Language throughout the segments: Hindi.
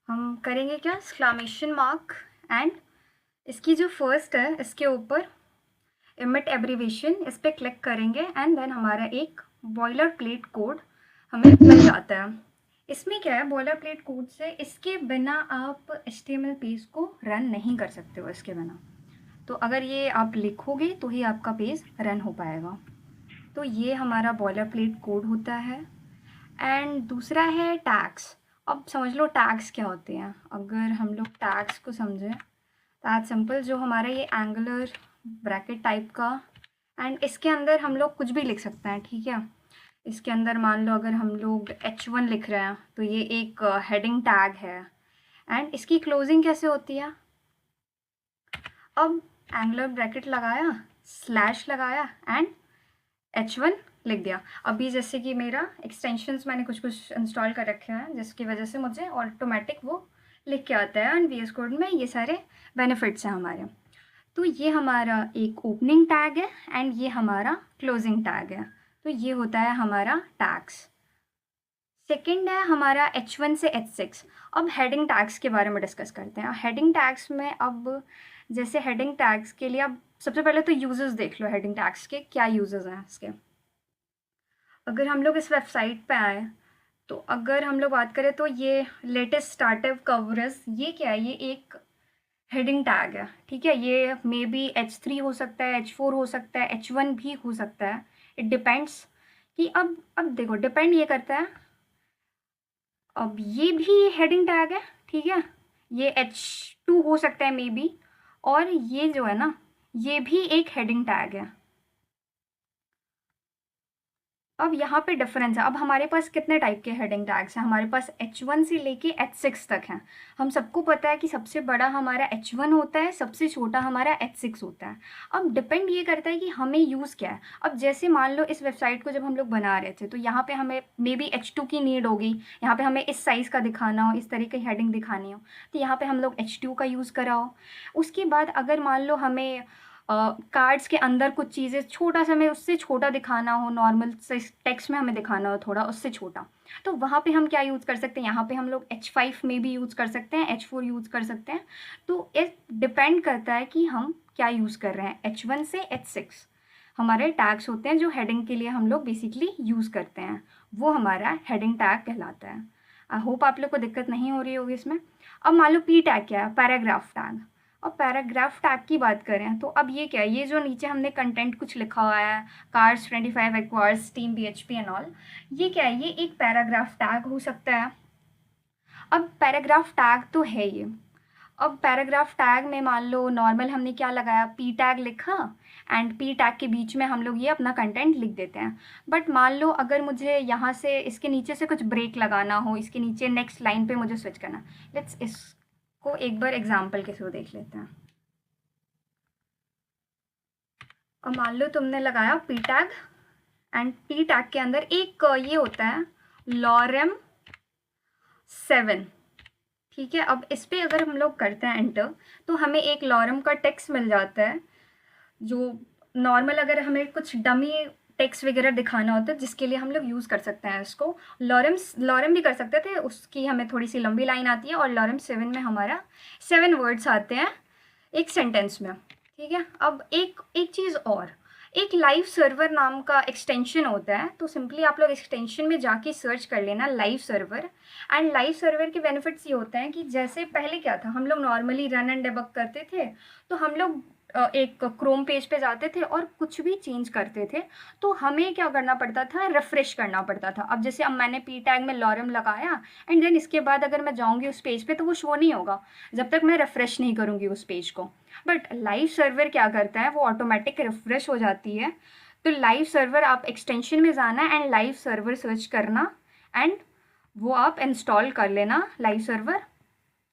हम करेंगे क्या, एक्सक्लामेशन मार्क एंड इसकी जो फर्स्ट है इसके ऊपर इमिट एब्रीवेशन, इस पर क्लिक करेंगे एंड देन हमारा एक बॉयलर प्लेट कोड हमें मिल जाता है। इसमें क्या है, बॉयलर प्लेट कोड से इसके बिना आप HTML पेज को रन नहीं कर सकते हो इसके बिना। तो अगर ये आप लिखोगे तो ही आपका पेज रन हो पाएगा। तो ये हमारा बॉयलर प्लेट कोड होता है। एंड दूसरा है टैग्स। अब समझ लो टैग्स क्या होते हैं। अगर हम लोग टैग्स को समझें तो सिंपल, जो हमारा ये एंगुलर ब्रैकेट टाइप का, एंड इसके अंदर हम लोग कुछ भी लिख सकते हैं, ठीक है। इसके अंदर मान लो अगर हम लोग H1 लिख रहे हैं तो ये एक हेडिंग टैग है। एंड इसकी क्लोजिंग कैसे होती है, अब एंगुलर ब्रैकेट लगाया, स्लैश लगाया एंड H1 लिख दिया। अभी जैसे कि मेरा एक्सटेंशंस मैंने कुछ कुछ इंस्टॉल कर रखे हैं जिसकी वजह से मुझे ऑटोमेटिक वो लिख के आता है। एंड VS कोड में ये सारे बेनिफिट्स हैं हमारे। तो ये हमारा एक ओपनिंग टैग है एंड ये हमारा क्लोजिंग टैग है। तो ये होता है हमारा टैग्स। सेकंड है हमारा H1 से H6। अब हेडिंग टैग्स के बारे में डिस्कस करते हैं। हेडिंग टैग्स में अब जैसे हेडिंग टैग्स के लिए अब सबसे पहले तो यूजेस देख लो, हेडिंग टैग्स के क्या यूजेस हैं इसके। अगर हम लोग इस वेबसाइट पे आए तो अगर हम लोग बात करें तो ये लेटेस्ट स्टार्टअप कवरेज, ये क्या है, ये एक हेडिंग टैग है, ठीक है। ये मे बी H3 हो सकता है, H4 हो सकता है, H1 भी हो सकता है। इट डिपेंड्स कि अब देखो, डिपेंड ये करता है। अब ये भी हेडिंग टैग है, ठीक है। ये H2 हो सकता है मे बी, और ये जो है ना, ये भी एक हेडिंग टैग है। अब यहाँ पे डिफरेंस है। अब हमारे पास कितने टाइप के हेडिंग टैग्स हैं, हमारे पास H1 से लेके H6 तक हैं। हम सबको पता है कि सबसे बड़ा हमारा H1 होता है, सबसे छोटा हमारा H6 होता है। अब डिपेंड ये करता है कि हमें यूज़ क्या है। अब जैसे मान लो इस वेबसाइट को जब हम लोग बना रहे थे तो यहाँ पे हमें मे बी H2 की नीड होगी, यहाँ पे हमें इस साइज़ का दिखाना हो, इस तरीके की हेडिंग दिखानी हो, तो यहाँ पे हम लोग H2 का यूज़ करा हो। उसके बाद अगर मान लो हमें कार्ड्स के अंदर कुछ चीज़ें छोटा सा, हमें उससे छोटा दिखाना हो, नॉर्मल से टेक्स्ट में हमें दिखाना हो थोड़ा उससे छोटा, तो वहाँ पे हम क्या यूज़ कर सकते हैं, यहाँ पे हम लोग H5 में भी यूज़ कर सकते हैं, H4 यूज़ कर सकते हैं। तो इस डिपेंड करता है कि हम क्या यूज़ कर रहे हैं। H1 से H6 हमारे टैग्स होते हैं जो हेडिंग के लिए हम लोग बेसिकली यूज़ करते हैं, वो हमारा हेडिंग टैग कहलाता है। आई होप आप लोग को दिक्कत नहीं हो रही होगी इसमें। अब मान लो P टैग क्या है, पैराग्राफ टैग। और पैराग्राफ टैग की बात करें तो अब ये क्या है, ये जो नीचे हमने कंटेंट कुछ लिखा हुआ है, कार्स 25 एक्वार्स टीम PHP एंड ऑल, ये क्या है, ये एक पैराग्राफ टैग हो सकता है। अब पैराग्राफ टैग तो है ये। अब पैराग्राफ टैग में मान लो नॉर्मल हमने क्या लगाया, P टैग लिखा एंड P टैग के बीच में हम लोग ये अपना कंटेंट लिख देते हैं। बट मान लो अगर मुझे यहाँ से इसके नीचे से कुछ ब्रेक लगाना हो, इसके नीचे नेक्स्ट लाइन पे मुझे स्विच करना, लेट्स इसको एक बार एग्जाम्पल के थ्रू देख लेते हैं। और मान लो तुमने लगाया P tag and P tag के अंदर एक ये होता है lorem 7, ठीक है। अब इस पर अगर हम लोग करते हैं एंटर तो हमें एक लॉरम का टेक्स्ट मिल जाता है, जो नॉर्मल अगर हमें कुछ डमी टेक्स्ट वगैरह दिखाना होता है जिसके लिए हम लोग यूज़ कर सकते हैं इसको। लॉरम भी कर सकते थे, उसकी हमें थोड़ी सी लंबी लाइन आती है, और लॉरम 7 में हमारा 7 वर्ड्स आते हैं एक सेंटेंस में, ठीक है। अब एक चीज़ और, एक लाइव सर्वर नाम का एक्सटेंशन होता है। तो सिंपली आप लोग एक्सटेंशन में जाके सर्च कर लेना live server. And live server के बेनिफिट्स ये होते हैं कि जैसे पहले क्या था, हम लोग नॉर्मली रन एंड डेबग करते थे, तो हम लोग एक क्रोम पेज पे जाते थे और कुछ भी चेंज करते थे तो हमें क्या करना पड़ता था, रिफ्रेश करना पड़ता था। अब जैसे अब मैंने P टैग में लॉरम लगाया एंड देन इसके बाद अगर मैं जाऊँगी उस पेज पे तो वो शो नहीं होगा जब तक मैं रिफ्रेश नहीं करूँगी उस पेज को। बट लाइव सर्वर क्या करता है, वो ऑटोमेटिक रिफ्रेश हो जाती है। तो लाइव सर्वर आप एक्सटेंशन में जाना एंड लाइव सर्वर सर्च करना एंड वो आप इंस्टॉल कर लेना लाइव सर्वर,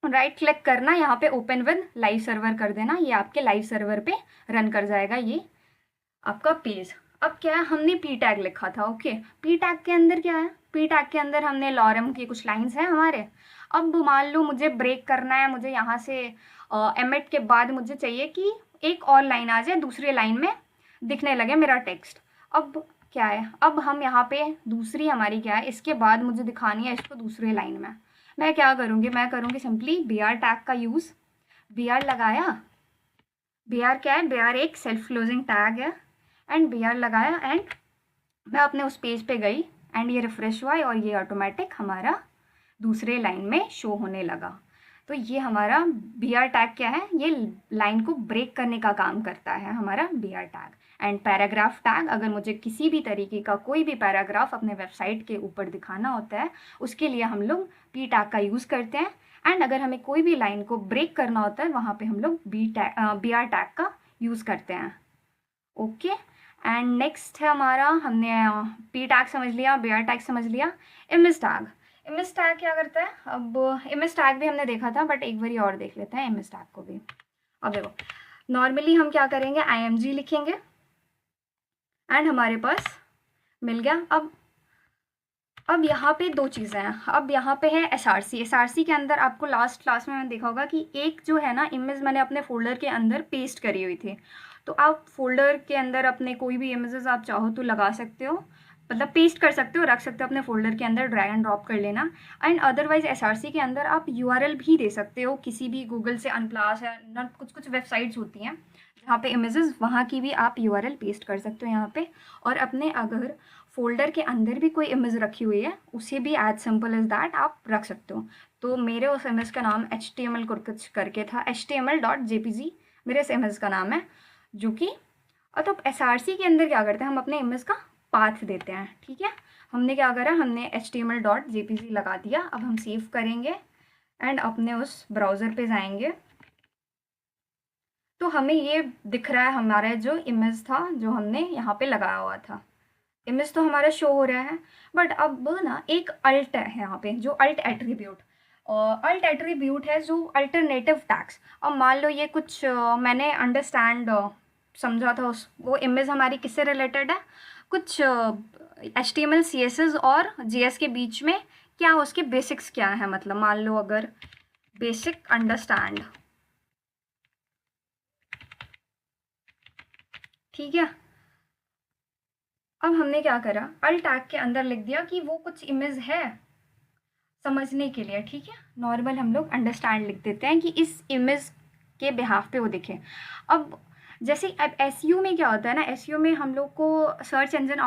राइट क्लिक करना, यहाँ पे ओपन विद लाइव सर्वर कर देना, ये आपके लाइव सर्वर पे रन कर जाएगा ये आपका पेज। अब क्या है, हमने P टैग लिखा था, ओके। P टैग के अंदर क्या है, P टैग के अंदर हमने लॉरम की कुछ लाइंस हैं हमारे। अब मान लो मुझे ब्रेक करना है, मुझे यहाँ से एमिट के बाद मुझे चाहिए कि एक और लाइन आ जाए, दूसरी लाइन में दिखने लगे मेरा टेक्स्ट। अब क्या है, अब हम यहाँ पे दूसरी हमारी क्या है, इसके बाद मुझे दिखानी है इसको दूसरी लाइन में। मैं क्या करूँगी, मैं करूँगी सिंपली बी आर टैग का यूज़। बी आर लगाया, बी आर क्या है, बी आर एक सेल्फ क्लोजिंग टैग है, एंड बी आर लगाया एंड मैं अपने उस पेज पे गई एंड ये रिफ्रेश हुआ और ये ऑटोमेटिक हमारा दूसरे लाइन में शो होने लगा। तो ये हमारा बी आर टैग क्या है, ये लाइन को ब्रेक करने का काम करता है हमारा B R tag. And paragraph tag, अगर मुझे किसी भी तरीके का कोई भी पैराग्राफ अपने वेबसाइट के ऊपर दिखाना होता है उसके लिए हम लोग पी टैग का यूज़ करते हैं। एंड अगर हमें कोई भी लाइन को ब्रेक करना होता है वहाँ पे हम लोग बी आर टैग का यूज़ करते हैं। ओके, एंड नेक्स्ट है हमारा, हमने पी टैग समझ लिया, बी आर टैग समझ लिया, इमेज टैग। इमेज टैग क्या करता है, अब इमेज टैग भी हमने देखा था बट एक बार और देख लेते हैं इमेज टैग को भी। अब देखो, नॉर्मली हम क्या करेंगे, IMG लिखेंगे एंड हमारे पास मिल गया। अब यहाँ पे दो चीज़ें हैं। अब यहाँ पे है SRC। SRC के अंदर आपको लास्ट क्लास में मैंने देखा होगा कि एक जो है ना इमेज मैंने अपने फोल्डर के अंदर पेस्ट करी हुई थी। तो आप फोल्डर के अंदर अपने कोई भी इमेजेस आप चाहो तो लगा सकते हो, मतलब पेस्ट कर सकते हो, रख सकते हो अपने फोल्डर के अंदर, ड्रैग एंड ड्रॉप कर लेना। एंड अदरवाइज SRC के अंदर आप URL भी दे सकते हो, किसी भी गूगल से अनप्लास या कुछ वेबसाइट्स होती हैं जहाँ पे इमेजेस, वहाँ की भी आप URL पेस्ट कर सकते हो यहाँ पे। और अपने अगर फोल्डर के अंदर भी कोई इमेज रखी हुई है उसे भी एज सिंपल एज दैट आप रख सकते हो। तो मेरे उस इमेज का नाम HTML कुछ करके था, HTML.jpg मेरे इस इमेज का नाम है, जो कि तो SRC के अंदर क्या करते हैं, हम अपने इमेज का पाथ देते हैं। ठीक है, हमने क्या करा, हमने HTML.jpg लगा दिया। अब हम सेव करेंगे एंड अपने उस ब्राउज़र पे जाएंगे तो हमें ये दिख रहा है हमारा जो इमेज था जो हमने यहाँ पे लगाया हुआ था। इमेज तो हमारा शो हो रहा है, बट अब ना एक अल्ट है यहाँ पे, जो अल्ट एट्रीब्यूट है, जो अल्टरनेटिव टैग्स। अब मान लो ये कुछ मैंने अंडरस्टैंड समझा था, उस वो इमेज हमारी किससे रिलेटेड है, कुछ HTML CSS और JS के बीच में क्या उसके बेसिक्स क्या है, मतलब मान लो अगर बेसिक अंडरस्टैंड, ठीक है। अब हमने क्या करा, अल्ट टैग के अंदर लिख दिया कि वो कुछ इमेज है समझने के लिए। ठीक है, नॉर्मल हम लोग अंडरस्टैंड लिख देते हैं कि इस इमेज के बिहाफ पे वो दिखे। अब जैसे अब SEO में क्या होता है ना, SEO में हम लोग को सर्च इंजन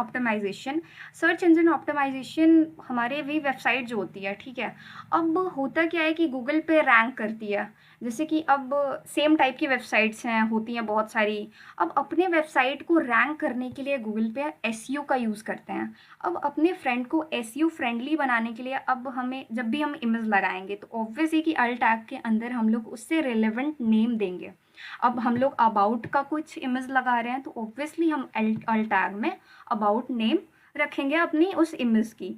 ऑप्टिमाइजेशन हमारे भी वेबसाइट जो होती है, ठीक है। अब होता क्या है कि गूगल पे रैंक करती है, जैसे कि अब सेम टाइप की वेबसाइट्स हैं, होती हैं बहुत सारी। अब अपने वेबसाइट को रैंक करने के लिए गूगल पे SEO का यूज़ करते हैं। अब अपने फ्रेंड को SEO फ्रेंडली बनाने के लिए अब हमें जब भी हम इमेज लगाएंगे तो ऑब्वियस है कि अल्ट टैग के अंदर हम लोग उससे रेलेवेंट नेम देंगे। अब हम लोग अबाउट का कुछ इमेज लगा रहे हैं तो ऑब्वियसली हम अल्ट टैग में अबाउट नेम रखेंगे अपनी उस इमेज की,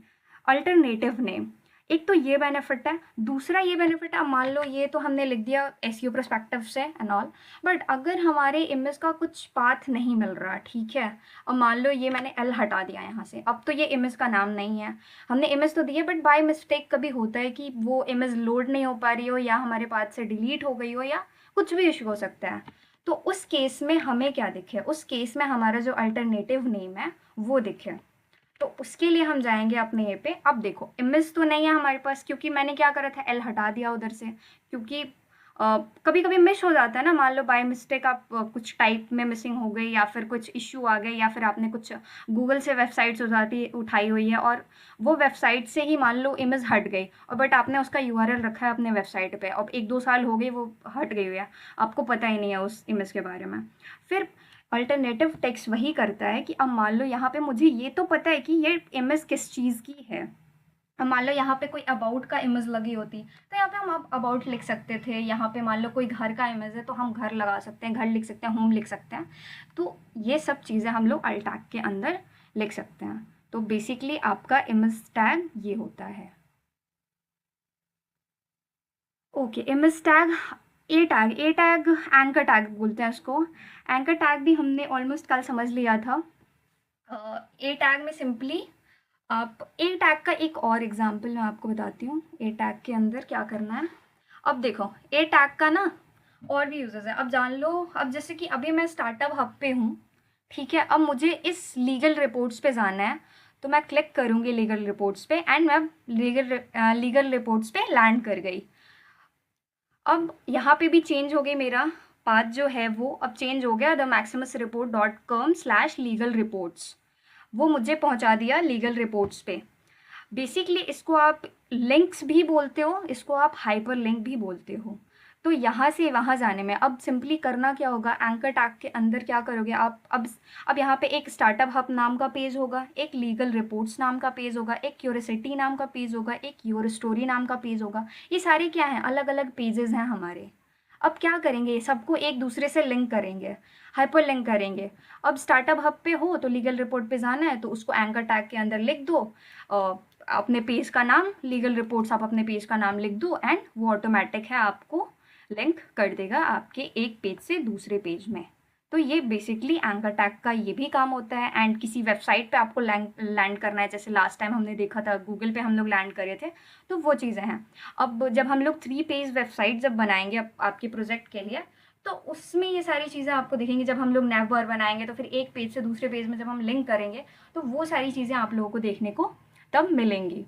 अल्टरनेटिव नेम। एक तो ये बेनिफिट है, दूसरा ये बेनिफिट है, अब मान लो ये तो हमने लिख दिया SEO पर्सपेक्टिव से एंड ऑल, बट अगर हमारे इमेज का कुछ पाथ नहीं मिल रहा, ठीक है, अब मान लो ये मैंने L हटा दिया यहाँ से, अब तो ये इमेज का नाम नहीं है, हमने इमेज तो दी है बट बाय मिस्टेक कभी होता है कि वो इमेज लोड नहीं हो पा रही हो या हमारे पास से डिलीट हो गई हो या कुछ भी इशू हो सकता है। तो उस केस में हमें क्या दिखे, उस केस में हमारा जो अल्टरनेटिव नेम है वो दिखे। तो उसके लिए हम जाएंगे अपने ये पे। अब देखो इमेज तो नहीं है हमारे पास, क्योंकि मैंने क्या करा था, L हटा दिया उधर से, क्योंकि कभी कभी मिस हो जाता है ना, मान लो बाय मिस्टेक आप कुछ टाइप में मिसिंग हो गई या फिर कुछ इश्यू आ गए या फिर आपने कुछ गूगल से वेबसाइट्स उठाई हुई है और वो वेबसाइट से ही मान लो इमेज हट गई, और बट आपने उसका URL रखा है अपने वेबसाइट पे, अब 1-2 साल हो गए वो हट गई हुई है, आपको पता ही नहीं है उस इमेज के बारे में। फिर अल्टरनेटिव टेक्स्ट वही करता है कि अब मान लो यहाँ पे मुझे ये तो पता है कि ये इमेज किस चीज़ की है। अब मान लो यहाँ पे कोई अबाउट का इमेज लगी होती तो यहाँ पे हम अबाउट लिख सकते थे, यहाँ पे मान लो कोई घर का इमेज है तो हम घर लगा सकते हैं, घर लिख सकते हैं, होम लिख सकते हैं। तो ये सब चीज़ें हम लोग अल्ट टैग के अंदर लिख सकते हैं। तो बेसिकली आपका इमेज टैग ये होता है। ओके, इमेज टैग, ए टैग एंकर टैग बोलते हैं इसको। एंकर टैग भी हमने ऑलमोस्ट कल समझ लिया था। ए टैग में सिंपली आप ए टैग का एक और एग्जांपल मैं आपको बताती हूँ, ए टैग के अंदर क्या करना है। अब देखो ए टैग का ना और भी यूजेस है, अब जान लो। अब जैसे कि अभी मैं स्टार्टअप हब पे हूँ, ठीक है, अब मुझे इस लीगल रिपोर्ट्स पे जाना है, तो मैं क्लिक करूँगी लीगल रिपोर्ट्स पे एंड मैं लीगल रिपोर्ट्स पे लैंड कर गई। अब यहाँ पे भी चेंज हो गई, मेरा पाथ जो है वो अब चेंज हो गया, themaximusreport.com/legal reports, वो मुझे पहुँचा दिया लीगल रिपोर्ट्स पे। बेसिकली इसको आप लिंक्स भी बोलते हो, इसको आप हाइपर लिंक भी बोलते हो। तो यहाँ से वहाँ जाने में अब सिंपली करना क्या होगा, एंकर टैग के अंदर क्या करोगे आप, अब यहाँ पे एक स्टार्टअप हब नाम का पेज होगा, एक लीगल रिपोर्ट्स नाम का पेज होगा, एक क्यूरियोसिटी नाम का पेज होगा, एक योर स्टोरी नाम का पेज होगा। ये सारे क्या हैं, अलग अलग पेजेस हैं हमारे। अब क्या करेंगे, सबको एक दूसरे से लिंक करेंगे, हाइपर लिंक करेंगे। अब स्टार्टअप हब पे हो तो लीगल रिपोर्ट पे जाना है तो उसको एंकर टैग के अंदर लिख दो, अपने पेज का नाम, लीगल रिपोर्ट्स आप अपने पेज का नाम लिख दो एंड वो ऑटोमेटिक है आपको लिंक कर देगा आपके एक पेज से दूसरे पेज में। तो ये बेसिकली एंकर टैग का ये भी काम होता है। एंड किसी वेबसाइट पे आपको लैंड करना है, जैसे लास्ट टाइम हमने देखा था गूगल पे हम लोग लैंड करे थे, तो वो चीज़ें हैं। अब जब हम लोग 3 पेज वेबसाइट जब बनाएंगे आपके प्रोजेक्ट के लिए, तो उसमें ये सारी चीज़ें आपको दिखेंगी। जब हम लोग नैव बार बनाएंगे तो फिर एक पेज से दूसरे पेज में जब हम लिंक करेंगे तो वो सारी चीज़ें आप लोगों को देखने को तब मिलेंगी।